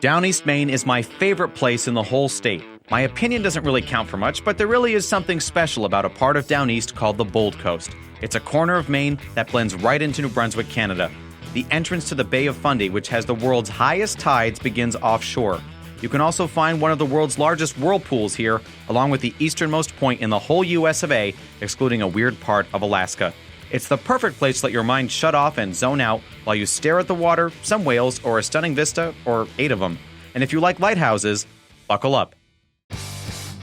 Downeast, Maine is my favorite place in the whole state. My opinion doesn't really count for much, but there really is something special about a part of Downeast called the Bold Coast. It's a corner of Maine that blends right into New Brunswick, Canada. The entrance to the Bay of Fundy, which has the world's highest tides, begins offshore. You can also find one of the world's largest whirlpools here, along with the easternmost point in the whole US of A, excluding a weird part of Alaska. It's the perfect place to let your mind shut off and zone out while you stare at the water, some whales, or a stunning vista, or 8 of them. And if you like lighthouses, buckle up.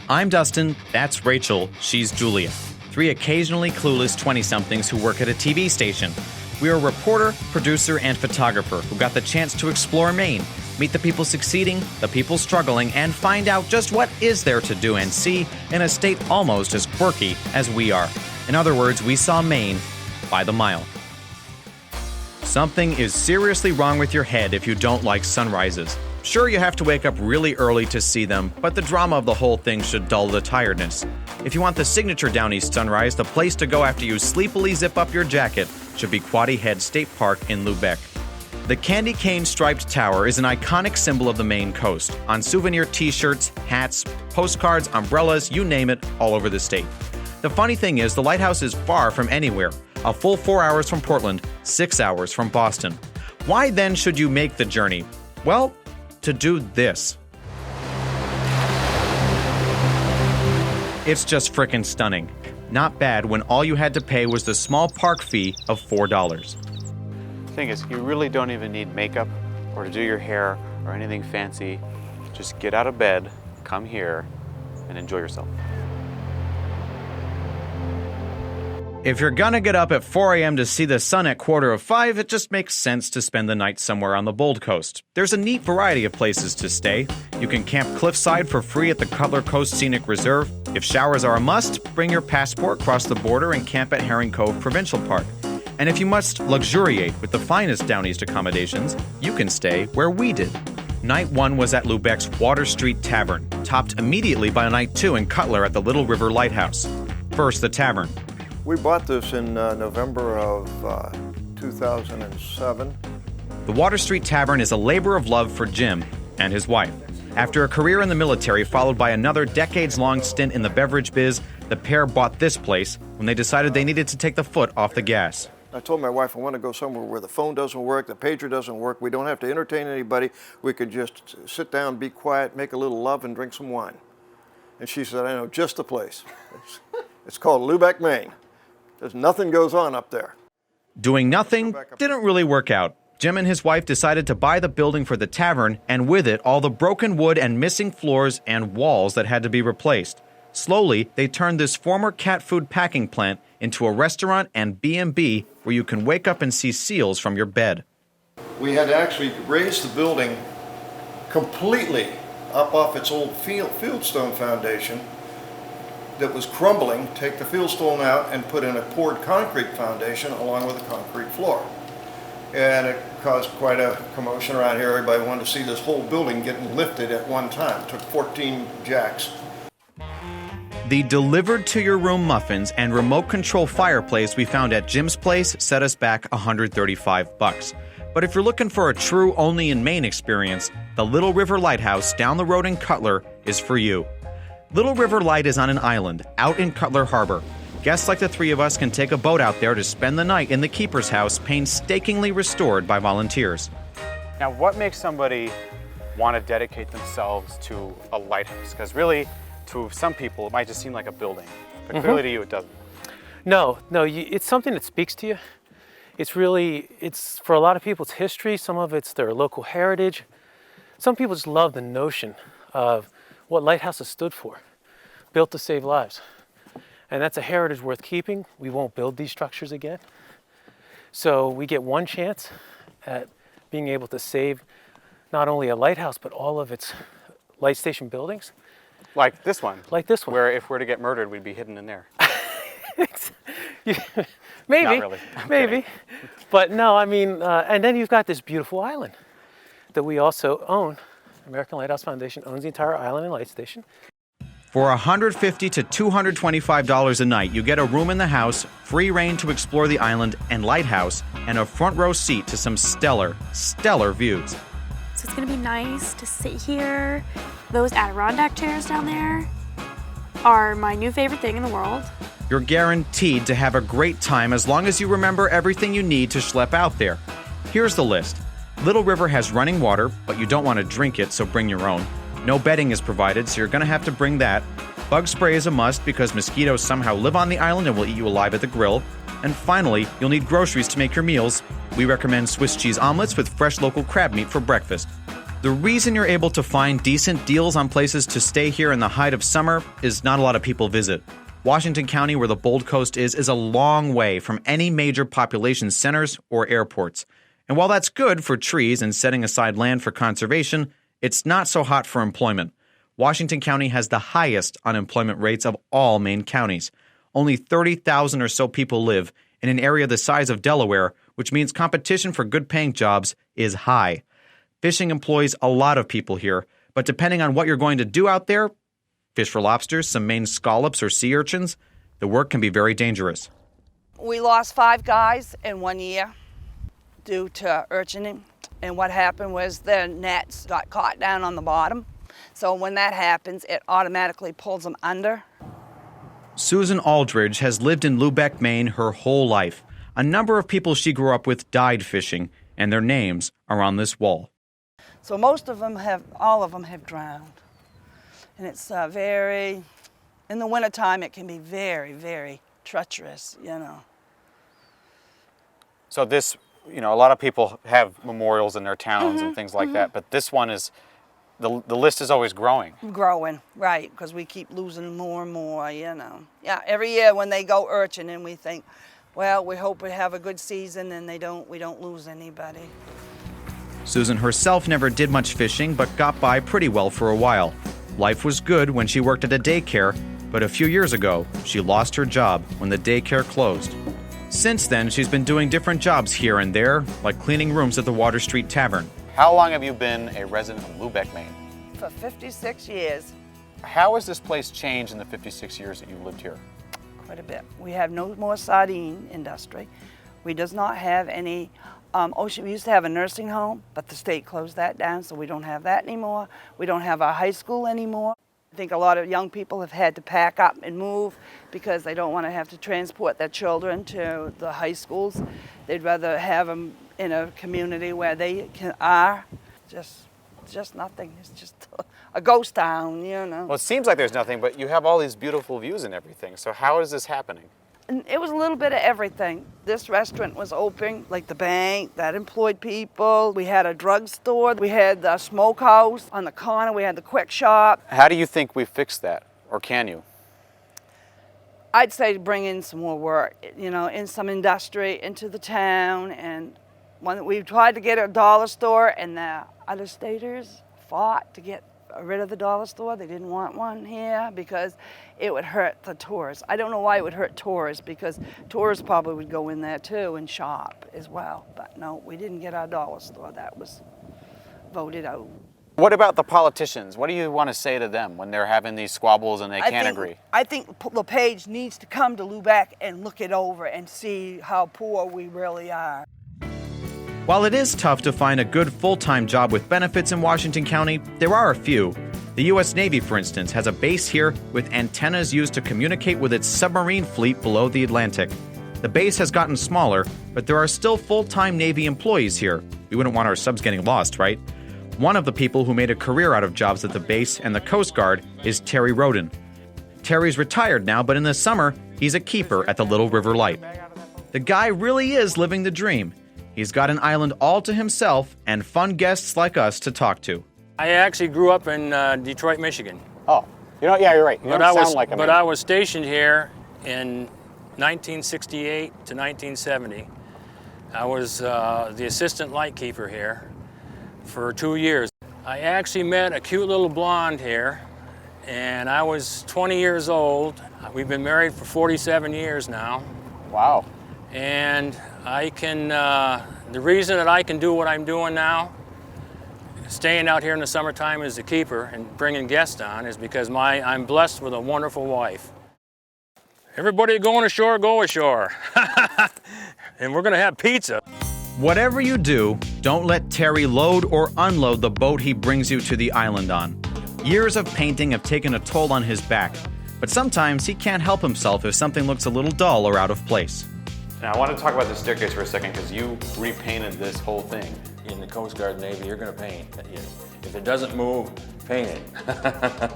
I'm Dustin, that's Rachel, she's Julia. 3 occasionally clueless 20-somethings who work at a TV station. We are a reporter, producer, and photographer who got the chance to explore Maine, meet the people succeeding, the people struggling, and find out just what is there to do and see in a state almost as quirky as we are. In other words, we saw Maine by the mile. Something is seriously wrong with your head if you don't like sunrises. Sure, you have to wake up really early to see them, but the drama of the whole thing should dull the tiredness. If you want the signature Downeast sunrise, the place to go after you sleepily zip up your jacket should be Quoddy Head State Park in Lubec. The candy cane striped tower is an iconic symbol of the Maine coast, on souvenir t-shirts, hats, postcards, umbrellas, you name it, all over the state. The funny thing is, the lighthouse is far from anywhere, a full 4 hours from Portland, 6 hours from Boston. Why then should you make the journey? Well, to do this. It's just frickin' stunning. Not bad when all you had to pay was the small park fee of $4. The thing is, you really don't even need makeup or to do your hair or anything fancy. Just get out of bed, come here, and enjoy yourself. If you're gonna get up at 4 a.m. to see the sun at 4:45, it just makes sense to spend the night somewhere on the Bold Coast. There's a neat variety of places to stay. You can camp cliffside for free at the Cutler Coast Scenic Reserve. If showers are a must, bring your passport, cross the border, and camp at Herring Cove Provincial Park. And if you must luxuriate with the finest Downeast accommodations, you can stay where we did. Night 1 was at Lubec's Water Street Tavern, topped immediately by Night 2 in Cutler at the Little River Lighthouse. First, the Tavern. We bought this in November of 2007. The Water Street Tavern is a labor of love for Jim and his wife. After a career in the military followed by another decades-long stint in the beverage biz, the pair bought this place when they decided they needed to take the foot off the gas. I told my wife I want to go somewhere where the phone doesn't work, the pager doesn't work, we don't have to entertain anybody, we could just sit down, be quiet, make a little love, and drink some wine. And she said, I know just the place. It's called Lubec, Maine. There's nothing goes on up there. Doing nothing didn't really work out. Jim and his wife decided to buy the building for the tavern, and with it, all the broken wood and missing floors and walls that had to be replaced. Slowly, they turned this former cat food packing plant into a restaurant and B&B where you can wake up and see seals from your bed. We had to actually raise the building completely up off its old fieldstone foundation that was crumbling, take the fieldstone out and put in a poured concrete foundation along with a concrete floor. And it caused quite a commotion around here. Everybody wanted to see this whole building getting lifted at one time. It took 14 jacks. The delivered-to-your-room muffins and remote control fireplace we found at Jim's place set us back $135. But if you're looking for a true only-in-Maine experience, the Little River Lighthouse down the road in Cutler is for you. Little River Light is on an island out in Cutler Harbor. Guests like the 3 of us can take a boat out there to spend the night in the keeper's house, painstakingly restored by volunteers. Now, what makes somebody want to dedicate themselves to a lighthouse? Because really, to some people, it might just seem like a building, but clearly to you, it doesn't. No, it's something that speaks to you. It's for a lot of people, it's history. Some of it's their local heritage. Some people just love the notion of what lighthouses stood for, built to save lives. And that's a heritage worth keeping. We won't build these structures again. So we get one chance at being able to save not only a lighthouse, but all of its light station buildings. Like this one. Like this one. Where if we're to get murdered, we'd be hidden in there. Maybe, Not really. maybe. But no, I mean, and then you've got this beautiful island that we also own. American Lighthouse Foundation owns the entire island and light station. For $150 to $225 a night, you get a room in the house, free reign to explore the island and lighthouse, and a front row seat to some stellar views. so it's gonna be nice to sit here. Those Adirondack chairs down there are my new favorite thing in the world. You're guaranteed to have a great time as long as you remember everything you need to schlep out there. Here's the list. Little River has running water, but you don't want to drink it, so bring your own. No bedding is provided, so you're going to have to bring that. Bug spray is a must because mosquitoes somehow live on the island and will eat you alive at the grill. And finally, you'll need groceries to make your meals. We recommend Swiss cheese omelets with fresh local crab meat for breakfast. The reason you're able to find decent deals on places to stay here in the height of summer is not a lot of people visit. Washington County, where the Bold Coast is a long way from any major population centers or airports. And while that's good for trees and setting aside land for conservation, it's not so hot for employment. Washington County has the highest unemployment rates of all Maine counties. Only 30,000 or so people live in an area the size of Delaware, which means competition for good-paying jobs is high. Fishing employs a lot of people here, but depending on what you're going to do out there, fish for lobsters, some Maine scallops or sea urchins, the work can be very dangerous. We lost 5 guys in 1 year due to urchining. And what happened was the nets got caught down on the bottom. So when that happens, it automatically pulls them under. Susan Aldridge has lived in Lubec, Maine her whole life. A number of people she grew up with died fishing, and their names are on this wall. So all of them have drowned. And it's in the wintertime, it can be very, very treacherous, you know. So this, a lot of people have memorials in their towns and things like that, but this one is, the list is always growing. Growing, right, because we keep losing more and more, Yeah, every year when they go urchining, we think, well, we hope we have a good season and we don't lose anybody. Susan herself never did much fishing, but got by pretty well for a while. Life was good when she worked at a daycare, but a few years ago, she lost her job when the daycare closed. Since then, she's been doing different jobs here and there, like cleaning rooms at the Water Street Tavern. How long have you been a resident of Lubec, Maine? For 56 years. How has this place changed in the 56 years that you've lived here? Quite a bit. We have no more sardine industry. We does not have any ocean. We used to have a nursing home, but the state closed that down, so we don't have that anymore. We don't have our high school anymore. I think a lot of young people have had to pack up and move because they don't want to have to transport their children to the high schools. They'd rather have them in a community where they are. Just nothing. It's just a ghost town, Well, it seems like there's nothing, but you have all these beautiful views and everything. So how is this happening? And it was a little bit of everything. This restaurant was open, like the bank, that employed people. We had a drugstore. We had the smokehouse on the corner. We had the quick shop. How do you think we fix that, or can you? I'd say bring in some more work, in some industry into the town. And we tried to get a dollar store, and the other staters fought to get rid of the dollar store. They didn't want one here because it would hurt the tourists. I don't know why it would hurt tourists, because tourists probably would go in there too and shop as well. But no, we didn't get our dollar store. That was voted out. What about the politicians? What do you want to say to them when they're having these squabbles and they can't agree? I think LePage needs to come to Lubec and look it over and see how poor we really are. While it is tough to find a good full-time job with benefits in Washington County, there are a few. The U.S. Navy, for instance, has a base here with antennas used to communicate with its submarine fleet below the Atlantic. The base has gotten smaller, but there are still full-time Navy employees here. We wouldn't want our subs getting lost, right? One of the people who made a career out of jobs at the base and the Coast Guard is Terry Roden. Terry's retired now, but in the summer, he's a keeper at the Little River Light. The guy really is living the dream. He's got an island all to himself and fun guests like us to talk to. I actually grew up in Detroit, Michigan. Oh, yeah, you're right. You don't sound like a But I was stationed here in 1968 to 1970. I was the assistant lightkeeper here for 2 years. I actually met a cute little blonde here, and I was 20 years old. We've been married for 47 years now. Wow. And the reason that I can do what I'm doing now, staying out here in the summertime as a keeper and bringing guests on, is because I'm blessed with a wonderful wife. Everybody going ashore, go ashore. And we're gonna have pizza. Whatever you do, Don't let Terry load or unload the boat he brings you to the island on. Years of painting have taken a toll on his back, but sometimes he can't help himself if something looks a little dull or out of place. Now I want to talk about the staircase for a second because you repainted this whole thing. In the Coast Guard Navy, you're going to paint. If it doesn't move, paint it.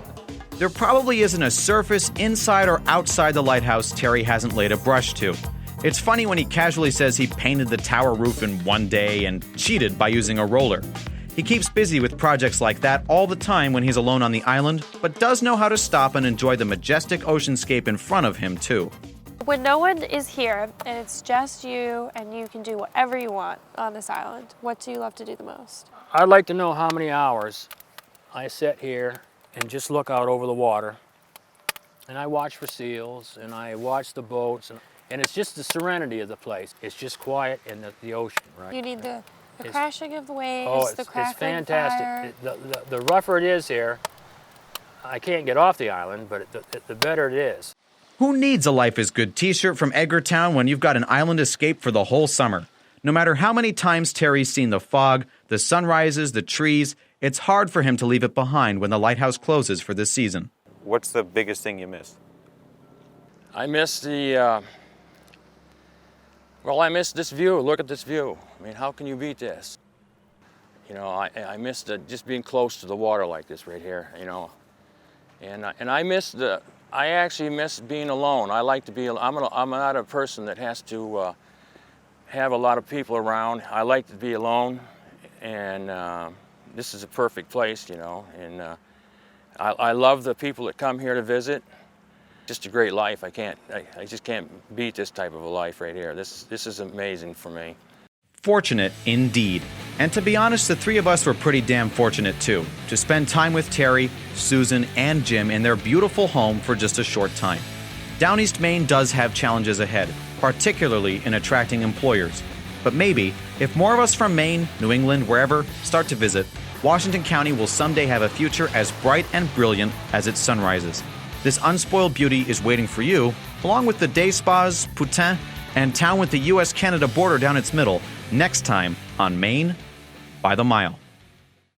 There probably isn't a surface inside or outside the lighthouse Terry hasn't laid a brush to. It's funny when he casually says he painted the tower roof in one day and cheated by using a roller. He keeps busy with projects like that all the time when he's alone on the island, but does know how to stop and enjoy the majestic oceanscape in front of him, too. When no one is here and it's just you and you can do whatever you want on this island, what do you love to do the most? I'd like to know how many hours I sit here and just look out over the water, and I watch for seals, and I watch the boats, and it's just the serenity of the place. It's just quiet in the ocean, right? You need the crashing of the waves, Oh, the it's crackling fantastic. fire. The rougher it is here, I can't get off the island, but the better it is. Who needs a Life is Good t-shirt from Edgartown when you've got an island escape for the whole summer? No matter how many times Terry's seen the fog, the sunrises, the trees, it's hard for him to leave it behind when the lighthouse closes for this season. What's the biggest thing you miss? I miss I miss this view. Look at this view. I mean, how can you beat this? You know, I miss just being close to the water like this right here, you know. And I actually miss being alone. I like to be, I'm not a person that has to have a lot of people around. I like to be alone, and this is a perfect place, you know. And I love the people that come here to visit. Just a great life. I just can't beat this type of a life right here. This is amazing for me. Fortunate indeed. And to be honest, the three of us were pretty damn fortunate too, to spend time with Terry, Susan, and Jim in their beautiful home for just a short time. Downeast, Maine does have challenges ahead, particularly in attracting employers. But maybe, if more of us from Maine, New England, wherever, start to visit, Washington County will someday have a future as bright and brilliant as its sunrises. This unspoiled beauty is waiting for you, along with the day spas, Putin, and town with the U.S.-Canada border down its middle, next time on Maine by the Mile.